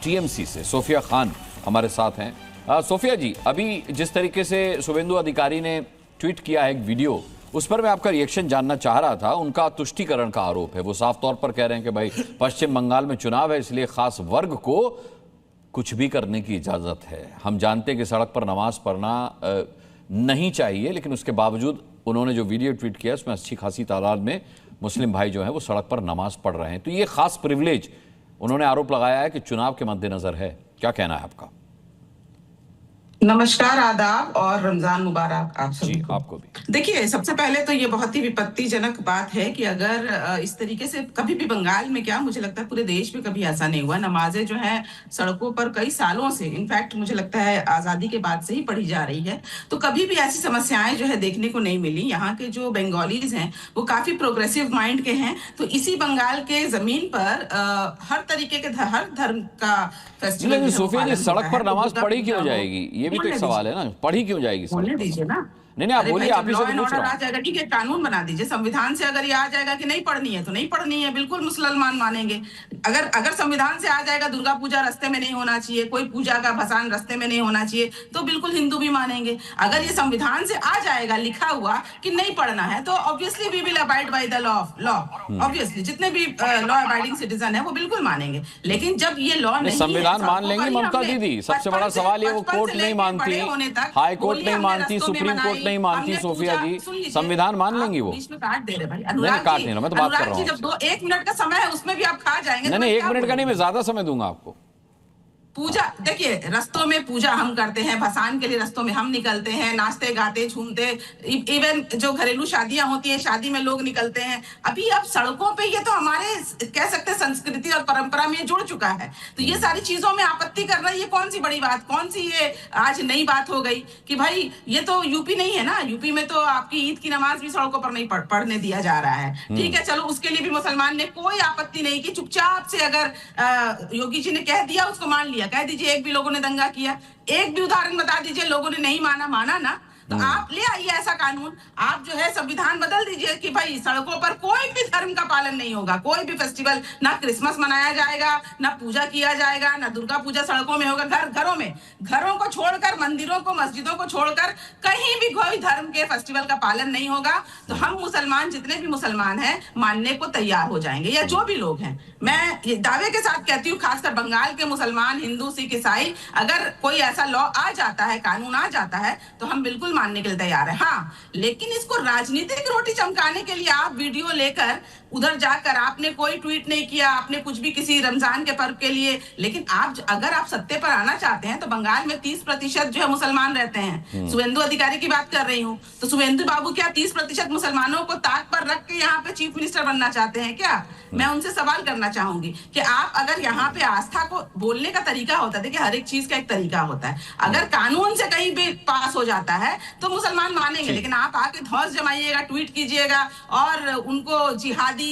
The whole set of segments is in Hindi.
टीएमसी से सोफिया खान हमारे साथ हैं। सोफिया जी, अभी जिस तरीके से शुभेंदु अधिकारी ने ट्वीट किया है एक वीडियो, उस पर मैं आपका रिएक्शन जानना चाह रहा था। उनका तुष्टीकरण का आरोप है, वो साफ तौर पर कह रहे हैं कि भाई पश्चिम बंगाल में चुनाव है, इसलिए खास वर्ग को कुछ भी करने की इजाज़त है। हम जानते हैं कि सड़क पर नमाज पढ़ना नहीं चाहिए, लेकिन उसके बावजूद उन्होंने जो वीडियो ट्वीट किया उसमें अच्छी खासी तादाद में मुस्लिम भाई जो हैं वो सड़क पर नमाज पढ़ रहे हैं। तो ये खास प्रिविलेज उन्होंने आरोप लगाया है कि चुनाव के मद्देनजर है। क्या कहना है आपका? नमस्कार, आदाब और रमजान मुबारक आप सभी को। आपको भी। देखिए, सबसे पहले तो ये बहुत ही विपत्तिजनक बात है कि अगर इस तरीके से कभी भी बंगाल में, क्या मुझे लगता है पूरे देश में कभी ऐसा नहीं हुआ। नमाजें जो है सड़कों पर कई सालों से, इनफैक्ट मुझे लगता है आजादी के बाद से ही पढ़ी जा रही है, तो कभी भी ऐसी समस्याएं जो है देखने को नहीं मिली। यहाँ के जो बंगालीज हैं वो काफी प्रोग्रेसिव माइंड के हैं, तो इसी बंगाल के जमीन पर हर तरीके के हर धर्म का फेस्टिवल। सोफिया जी, सड़क पर नमाज पढ़ी क्यों जाएगी, ये भी तो एक सवाल है ना, पढ़ी क्यों जाएगी? बोलने दीजिए ना। नहीं आप बोलिए, आप ही से पूछ रहा हूं। आ जाएगा, ठीक है, कानून बना दीजिए। संविधान से अगर ये आ जाएगा कि नहीं पढ़नी है तो नहीं पढ़नी है, बिल्कुल मुसलमान मानेंगे। अगर संविधान से आ जाएगा दुर्गा पूजा रास्ते में नहीं होना चाहिए, कोई पूजा का भसान रास्ते में नहीं होना चाहिए, तो बिल्कुल हिंदू भी मानेंगे। अगर ये संविधान से आ जाएगा लिखा हुआ कि नहीं पढ़ना है, तो obviously we will abide by the law. Obviously जितने भी लॉ अबाइडिंग सिटीजन है वो बिल्कुल मानेंगे। लेकिन जब ये लॉ नहीं, संविधान मान लेंगी ममता दीदी? सबसे बड़ा सवाल ये, वो कोर्ट नहीं मानती, हाई कोर्ट नहीं मानती, सुप्रीम कोर्ट नहीं मानती। सोफिया जी, संविधान मान लेंगी वो? बीच में काट दे रहे भाई। नहीं काट नहीं रहा, मैं तो बात कर रहा हूँ। जब 1 मिनट का समय है उसमें भी आप खा जाएंगे। नहीं 1 मिनट का नहीं, मैं ज्यादा समय दूंगा आपको। पूजा देखिए, रस्तों में पूजा हम करते हैं, भसान के लिए रस्तों में हम निकलते हैं, नाचते गाते झूमते, इवन जो घरेलू शादियां होती है, शादी में लोग निकलते हैं। अभी अब सड़कों पे ये तो हमारे कह सकते हैं संस्कृति और परंपरा में जुड़ चुका है, तो ये सारी चीजों में आपत्ति करना ये कौन सी बड़ी बात, कौन सी ये आज नई बात हो गई कि भाई ये तो यूपी नहीं है ना। यूपी में तो आपकी ईद की नमाज भी सड़कों पर नहीं पढ़ने दिया जा रहा है। ठीक है, चलो उसके लिए भी मुसलमान ने कोई आपत्ति नहीं की, चुपचाप से अगर योगी जी ने कह दिया उसको मान लिया। कह दीजिए एक भी लोगों ने दंगा किया, एक भी उदाहरण बता दीजिए लोगों ने नहीं माना ना, तो आप ले आइए ऐसा कानून। आप जो है संविधान बदल दीजिए कि भाई सड़कों पर कोई भी धर्म का पालन नहीं होगा, कोई भी फेस्टिवल, ना क्रिसमस मनाया जाएगा, ना पूजा किया जाएगा, ना दुर्गा पूजा सड़कों में होगा। घरों में, घरों को छोड़कर, मंदिरों को, मस्जिदों को छोड़कर कहीं भी कोई धर्म के फेस्टिवल का पालन नहीं होगा। तो हम मुसलमान, जितने भी मुसलमान हैं, मानने को तैयार हो जाएंगे, या जो भी लोग हैं। मैं ये दावे के साथ कहती हूँ, खासकर बंगाल के मुसलमान, हिंदू, सिख, ईसाई, अगर कोई ऐसा लॉ आ जाता है, कानून आ जाता है, तो हम बिल्कुल मानने के लिए तैयार है। हाँ, लेकिन इसको राजनीतिक रोटी चमकाने के लिए आप वीडियो लेकर उधर जाकर, आपने कोई ट्वीट नहीं किया, आपने कुछ भी किसी रमजान के पर्व के लिए, लेकिन अगर आप सत्ते पर आना चाहते हैं तो बंगाल में 30% जो है मुसलमान रहते हैं। शुभेंदु अधिकारी की बात कर रही हूँ, तो शुभेंदु बाबू क्या 30% मुसलमानों को ताक पर रख के यहाँ पे चीफ मिनिस्टर बनना चाहते हैं क्या? मैं उनसे सवाल करना चाहूंगी कि आप अगर यहाँ पे आस्था को, बोलने का तरीका होता है, देखिए हर एक चीज का एक तरीका होता है, अगर कानून से कहीं भी पास हो जाता है तो मुसलमान मानेंगे, लेकिन आप आके धौंस जमाइएगा, ट्वीट कीजिएगा और उनको जिहादी,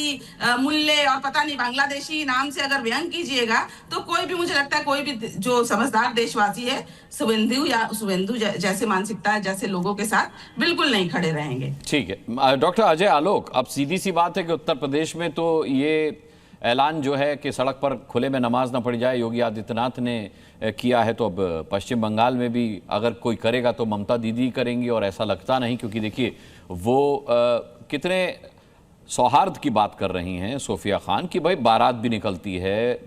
मुल्ले और पता नहीं बांग्लादेशी नाम से अगर व्यंग कीजिएगा, तो कोई भी, मुझे लगता है कोई भी जो समझदार देशवासी है शुभेंदु जैसे मानसिकता जैसे लोगों के साथ बिल्कुल नहीं खड़े रहेंगे। ठीक है डॉक्टर अजय आलोक, अब सीधी सी बात है कि उत्तर प्रदेश में तो ये ऐलान जो है कि सड़क पर खुले में नमाज ना पढ़ी जाए, योगी आदित्यनाथ ने किया है, तो अब पश्चिम बंगाल में भी अगर कोई करेगा तो ममता दीदी करेंगी, और ऐसा लगता नहीं, क्योंकि देखिए वो कितने सौहार्द की बात कर रही हैं सोफिया खान कि भाई बारात भी निकलती है,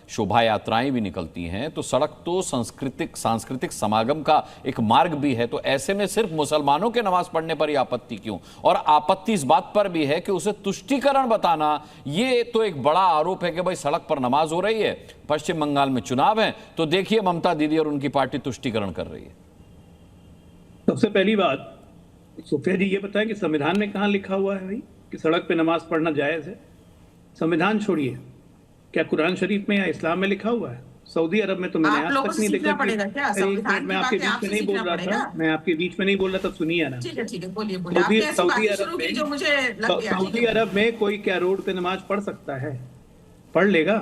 शोभा यात्राएं भी निकलती हैं, तो सड़क तो सांस्कृतिक समागम का एक मार्ग भी है। तो ऐसे में सिर्फ मुसलमानों के नमाज पढ़ने पर ही आपत्ति क्यों? और आपत्ति इस बात पर भी है कि उसे तुष्टीकरण बताना, ये तो एक बड़ा आरोप है कि भाई सड़क पर नमाज हो रही है, पश्चिम बंगाल में चुनाव है, तो देखिए ममता दीदी और उनकी पार्टी तुष्टीकरण कर रही है। सबसे पहली बात, सोफिया जी ये बताएं कि संविधान में कहां लिखा हुआ है भाई कि सड़क पे नमाज पढ़ना जायज है? संविधान छोड़िए, क्या कुरान शरीफ में या इस्लाम में लिखा हुआ है? सऊदी अरब में तो मैंने आज तक नहीं देखा। मैं आपके बीच में नहीं बोल रहा था, मैं आपके बीच में नहीं बोल रहा था, सुनिए ना। सऊदी अरब में कोई क्या रोड पे नमाज पढ़ सकता है? पढ़ लेगा।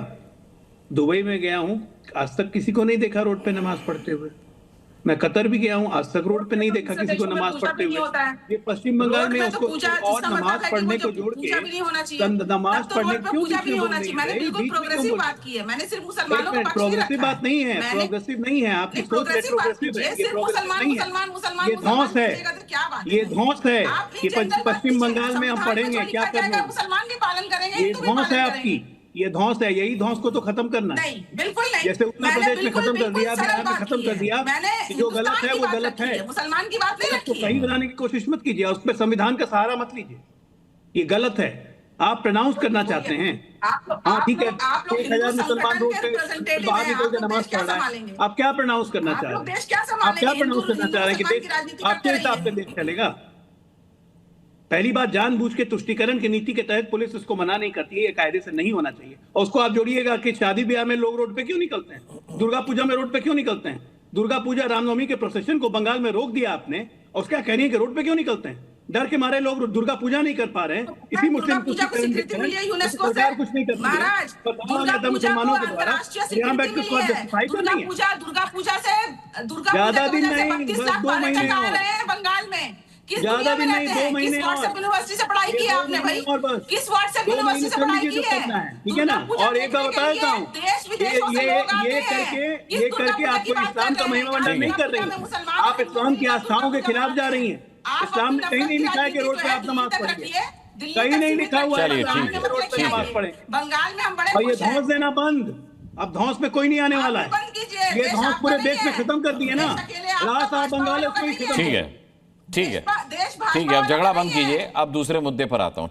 दुबई में गया हूँ, आज तक किसी को नहीं देखा रोड पे नमाज पढ़ते हुए। मैं कतर भी गया हूँ, आज तक रोड पे नहीं देखा किसी को नमाज पढ़ते हुए। ये पश्चिम बंगाल में उसको और नमाज पढ़ने को जोड़ के नमाज पढ़ने क्यों मैंने बिल्कुल प्रोग्रेसिव बात की है, मैंने सिर्फ मुसलमानों को प्रोग्रेसिव बात नहीं है, प्रोग्रेसिव नहीं है, आपकी सोच रेट्रोग्रेसिव है, ये प्रोग्रेसिव नहीं है, ये धौंस है, ये धौंस है कि पश्चिम बंगाल में हम पढ़ेंगे क्या करना, मुसलमान भी पालन करेंगे, ये धौंस है आपकी, ये धौंस है, यही धौंस को तो खत्म करना है। नहीं, बिल्कुल नहीं। जैसे उत्तर प्रदेश में खत्म कर दिया, बिहार में खत्म कर दिया, जो गलत है वो गलत है, मुसलमान की बात नहीं उसको रखी सही बनाने की कोशिश मत कीजिए, उस पर संविधान का सहारा मत लीजिए, ये गलत है। आप प्रनाउंस करना चाहते हैं, हाँ ठीक है, 1000 मुसलमान रोड पे बाहर निकल के नमाज पढ़ रहा है, आप क्या प्रनाउंस करना चाह रहे हैं? आप क्या प्रनाउंस करना चाह रहे हैं कि देश आपके हिसाब से देश चलेगा? पहली बात, जानबूझ के तुष्टीकरण की नीति के तहत पुलिस उसको मना नहीं करती है, ये कायदे से नहीं होना चाहिए। और उसको आप जोड़िएगा कि शादी ब्याह में लोग रोड पे क्यों निकलते हैं, दुर्गा पूजा में रोड पे क्यों निकलते हैं? दुर्गा पूजा रामनवमी के प्रोसेशन को बंगाल में रोक दिया आपने, और उसका कह रही है कि रोड पे क्यों निकलते हैं? डर के मारे लोग दुर्गा पूजा नहीं कर पा रहे हैं, इसी मुस्लिम सरकार कुछ नहीं करती है मुसलमानों के द्वारा। यहाँ बैठ के उसको जस्टिफाई कर रही है। दुर्गा पूजा से ज्यादा दिन नहीं, बस 2 महीने बंगाल में ज्यादा दिन नहीं, 2 महीने और, यूनिवर्सिटी से पढ़ाई की है आपने भाई, किस व्हाट्सएप यूनिवर्सिटी से पढ़ाई की है? ठीक है ना। और एक बार बता देता हूँ, ये करके आपको इस्लाम का महिमा मंडन नहीं कर रही हैं, आप इस्लाम की आस्थाओं के खिलाफ जा रही हैं। इस्लाम में कहीं नहीं लिखा है कि रोड पे आप नमाज पढ़ेंगे, कहीं नहीं लिखा हुआ है रोड पे नमाज पढ़े। बंगाल में हम बड़े, और ये धौंस देना बंद, अब धौंस में कोई नहीं आने वाला है, ये धौंस पूरे देश में खत्म कर दिए ना, रात आप बंगाल है उसको ही खत्म। ठीक है, ठीक है, ठीक है, अब झगड़ा बंद कीजिए, अब दूसरे मुद्दे पर आता हूं।